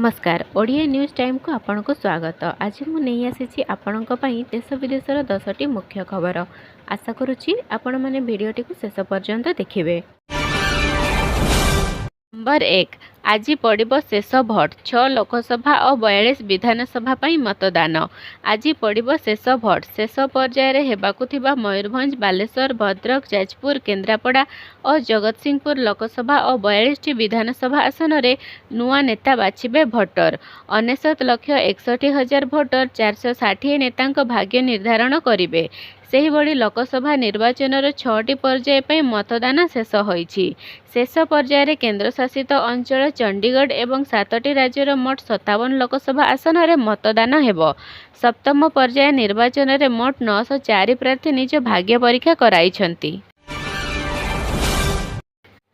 नमस्कार Odia news time को आपन को स्वागत। आज मु नहीं आसी आपण देश विदेशर 10टी मुख्य खबर। आशा करुच्ची आपण मैंने भिडटी को शेष पर्यंत देखिए। नंबर 1 आज पड़िबो शेष भोट 6 लोकसभा और 42 विधानसभा पाई मतदान। आज पड़िबो शेष भोट शेष पर्यायर हेबाकु थिबा मयूरभंज बालेश्वर भद्रक जाजपुर केन्द्रापड़ा और जगतसिंहपुर लोकसभा और 42 विधानसभा आसन रे नुआ नेता बाछिबे भोटर। 69,61,000 भोटर 460 नेतांक भाग्य निर्धारण करिवे। सेही बड़ी लोकसभा निर्वाचन 6टी पर्याय पर मतदान शेष होईछि। शेष पर्यायर केन्द्र शासित अंचल चंडीगढ़ एवं 7टी राज्यर मोट 57 लोकसभा आसन रे मतदान हेबो। सप्तम पर्याय निर्वाचन रे मोट 904 प्रार्थी निज भाग्य परीक्षा कराइछंती।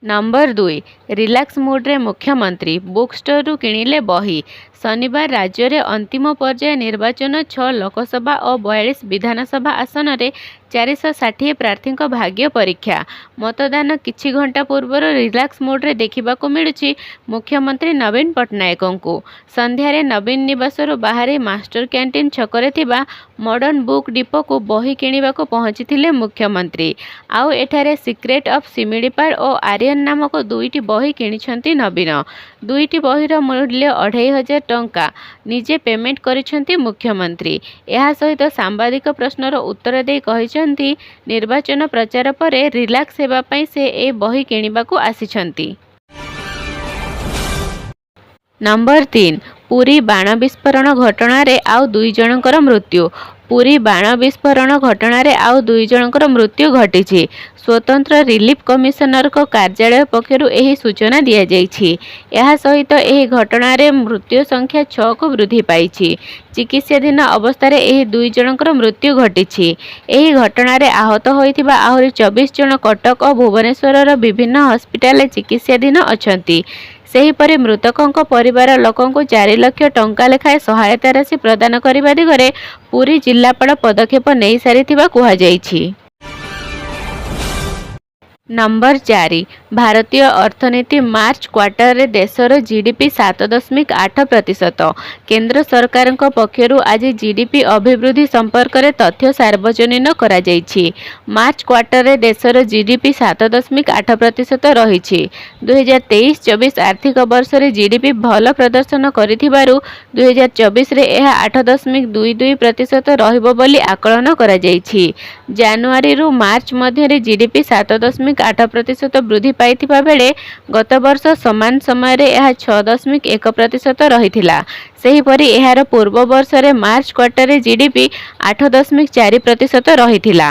नंबर 2 रिलैक्स मूड रे मुख्यमंत्री बुक स्टोर रु किणिले बही। शनिवार राज्य में अंतिम पर्याय निर्वाचन 6 लोकसभा और 42 विधानसभा आसन रे 460 प्रार्थी भाग्य परीक्षा। मतदान किछि घंटा पूर्व रिलैक्स मोड रे देखा मिलुछि मुख्यमंत्री नवीन पट्टनायक को। संध्यारे नवीन निवास बाहर मास्टर कैंटीन छकरे थिबा मॉडर्न बुक डिपो को बही किणिबा को पहुंची मुख्यमंत्री। आउ एठारे सीक्रेट ऑफ सिमिडीपाड़ और आर्यन नामक 2टी बही किणिछंती नवीन। 2टी बहीर मूल्य 2500 टंका निजे पेमेंट करिसेंती मुख्यमंत्री। यह सहित सांबादिक प्रश्नर उत्तर दे कहिसेंती निर्वाचन प्रचार पर रिलैक्स हेबा पई से ए बही किणिबाकू आसिछंती। नंबर 3 पुरी बाण विस्फोरण घटना रे आउ 2 जनकर मृत्यु। पुरी बाण विस्फोरण घटना रे आउ 2 जनकर मृत्यु घटी। स्वतंत्र रिलीफ कमिशनर को कार्यालय पक्षरु एही सूचना दिया जाइछि। यह सहित एही घटना रे मृत्यु संख्या 6 को वृद्धि पाइछि। चिकित्साधीन अवस्था रे एही 2 जनकर मृत्यु घटी। एही घटना रे आहत होइथिबा आहुरी 24 जन कटक और भुवनेश्वर विभिन्न हॉस्पिटल चिकित्साधीन अछंती। सेहीपरि मृतकों परिवार लोकों को 4 लाख टंका लेखाए सहायता राशि प्रदान करने दिगरे पुरी जिलापाल पदक्षेप नहीं सारिथिबा कुहा जाइछि। नंबर 4 भारतीय अर्थनीति मार्च क्वार्टर रे देशर जीडीपी 7.8%। केंद्र सरकार पक्षरु आज जीडीपी अभिवृद्धि संपर्क में तथ्य सार्वजनीन करा जाइछि। मार्च क्वार्टर रे देशर जीडीपी 7.8% रही। 2023-24 आर्थिक वर्ष रे जीडीपी भल प्रदर्शन करिथिबारु 2024 रे यह 8.22% रहिबो बोली आकलन करा जाइछि। जनवरी रु मार्च मध्य जीडीपी 7.8% वृद्धि पाइथिबा बेले गत वर्ष समान समय रे यह 6.1% रहिथिला। सेहीपरि एहार पूर्व वर्ष रे मार्च क्वार्टर रे जीडीपी 8.4% रहिथिला।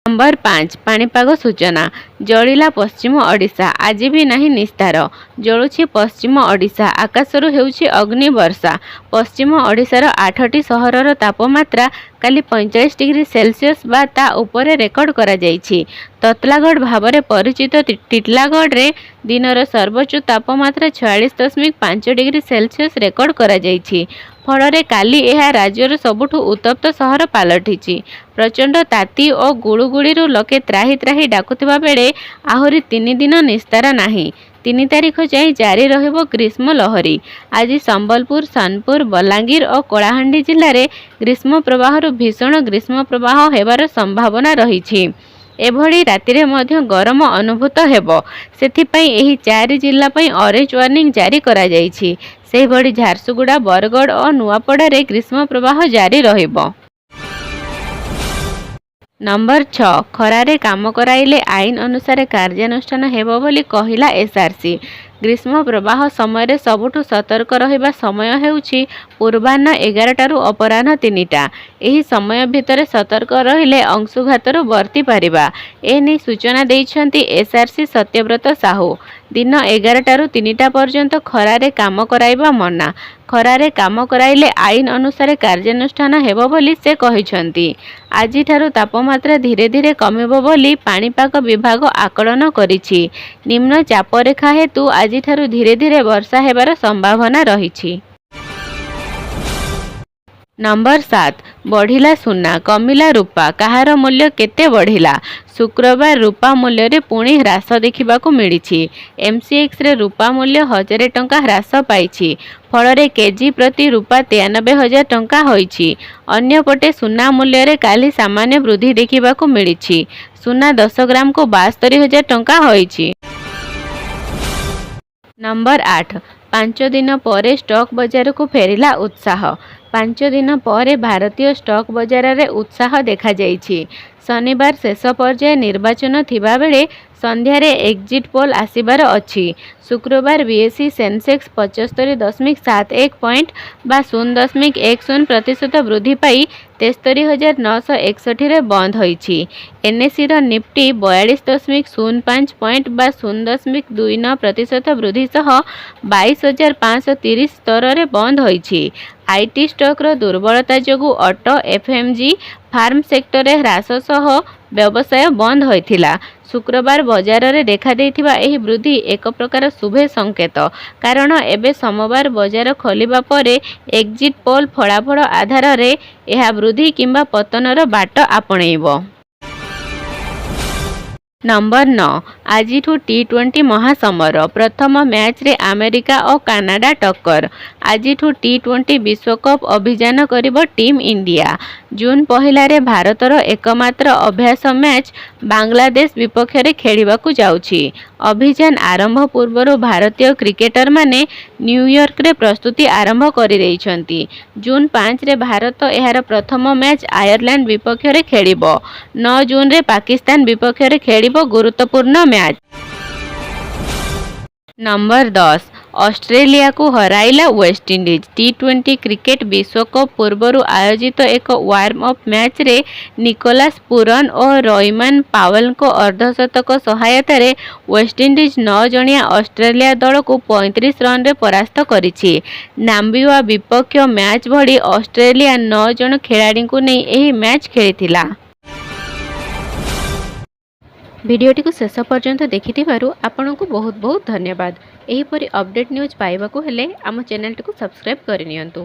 नंबर 5 पाणीपाग सूचना। जलिला पश्चिम ओडिशा आज भी नहीं निस्तार। जलुछि पश्चिम ओडिशा आकाशरू हेउछि अग्नि वर्षा। पश्चिम ओडिशार 8टी सहरर तापमात्रा काली 45 डिग्री सेल्सियस बा ता उपरे रेकर्ड करा जाइछि। ततलागढ़ भावरे परिचित टिटलागढ़ रे दिनर सर्वोच्च तापमात्रा 46.5 डिग्री सेल्सियस रेकर्ड करा जाइछि। फଳରେ काली यह राज्यर सबुठु उत्तप्त सहर पालटिछि। प्रचंड ताती और गुड़ुगुड़ीरू लोके त्राही त्राही डाकुथिबा बेले आहुरी 3 दिन निस्तार नाही। 3 तारिख जाए जारी रहिबो ग्रीष्म लहरी। आज संबलपुर सोनपुर बलांगीर और कलाहांडी जिले में ग्रीष्म प्रवाह भीषण ग्रीष्म प्रवाह हेबार संभावना रही। एभली रातिरे मध्य गरम अनुभूत हेबो। सेथिपई एही 4 जिल्ला पई ऑरेंज वार्निंग जारी करा जाइछि। सेहीभली झारसुगुड़ा बरगढ़ और नुआपड़ा रे ग्रीष्म प्रवाह जारी रहिबो। नंबर 6 खरारे काम कराइले आईन अनुसार कार्यानुष्ठान हेबो बोली कहिला एसआरसी। ग्रीष्म प्रवाह समय सबुठु सतर्क रहिबा समय हेउछि पूर्वाह्न 11 टारू अपराह्न 3टा। एही समय भितर सतर्क रहिले अंशुघातरू बर्ती पारिबा। एने सूचना देइछंती एसआरसी सत्यव्रत साहू। दिन 11 टारू 3टा पर्यंत खरारे काम कराइबा मना। खरारे काम कराइले आईन अनुसार कार्यानुष्ठान हेबो बोली से कहिछंती। आजि ठारू तापमात्रा धीरे धीरे कमिबो बोली पाणीपाग विभाग आकलन करिछि। निम्न चाप रेखा हेतु आजि ठारू धीरे धीरे वर्षा हेबार संभावना रहिछि। नंबर 7 बढ़िला सुना कमिला रूपा कहार मूल्य केते बढ़िला शुक्रवार रूपा मूल्य रे पुणी ह्रास देखा मिली एमसीएक्स रे रूपा मूल्य 1000 टंका ह्रास पाई फल केजी प्रति रूपा 93,000 टंका होईछि। अन्यपटे सुना मूल्य रे काली सामान्य वृद्धि देखा मिली सुना 10 ग्राम को 72,000 टंका होईछि। नंबर 8 5 दिन पर स्टॉक बाजार को फेरिला उत्साह 5 दिन पर भारतीय स्टॉक बाजार रे उत्साह देखा जाइछि। शनिवार शेष पर्याय निर्वाचन थिबा बेले संध्यार एग्जिट पोल आसिबार अछि। शुक्रवार बीएसई सेंसेक्स 75.71 पॉइंट बा 0.10% वृद्धि पाई 73,961 रे बंद होईछि। एनएसई रो निफ्टी 42.05 पॉइंट बा 0.29% वृद्धि सह 22,530 स्तर रे बंद होईछि। आईटी स्टॉक रो दुर्बलता जोगु ऑटो एफएमजी फार्म सेक्टर रे ह्रास सह व्यवसाय बंद होइथिला। शुक्रवार बाजार रे देखा देइथिबा एही वृद्धि एक प्रकार शुभे संकेत कारण एबे सोमवार बाजार खोलिबा परे एग्जिट पोल फलाफल आधार रे एहा वृद्धि किंबा पतनर बाट आपणेइबो। नंबर 9 आज टी20 महासमर प्रथम मैच रे अमेरिका और कनाडा टक्कर आज टी20 विश्वकप अभियान करिबो टीम इंडिया। जून पहला रे भारतर एकमात्र अभ्यास मैच बांग्लादेश विपक्ष रे खेलिबाकू जाउछि। अभियान आरंभ पूर्व भारतीय क्रिकेटर माने न्यूयॉर्क रे प्रस्तुति आरंभ करि देइछंती। जून 5 रे भारत एहार प्रथम मैच आयरलैंड विपक्ष रे खेलिबो। 9 जून रे पाकिस्तान विपक्ष रे खेलिबो गुरुत्वपूर्ण मैच। नंबर 10 ऑस्ट्रेलिया को हराइला वेस्टइंडीज टी20 क्रिकेट विश्वकप पूर्व आयोजित एक वार्म अप मैच रे निकोलास पुरन और रोयमन पावेल को अर्धशतक सहायता रे वेस्टइंडीज 9 जणिया ऑस्ट्रेलिया दल को 35 रन रे परास्त करिछि। नाम्बिया विपक्ष मैच भली ऑस्ट्रेलिया 9 जण खिलाड़ी को नहीं एही मैच खेलिथिला। भिडियोटी को शेष पर्यंत देखिथिबारु आपनकु बहुत बहुत धन्यवाद। एहीपरि अपडेट न्यूज पाइबाकू हेले आम चैनल को सब्सक्राइब करनियंतु।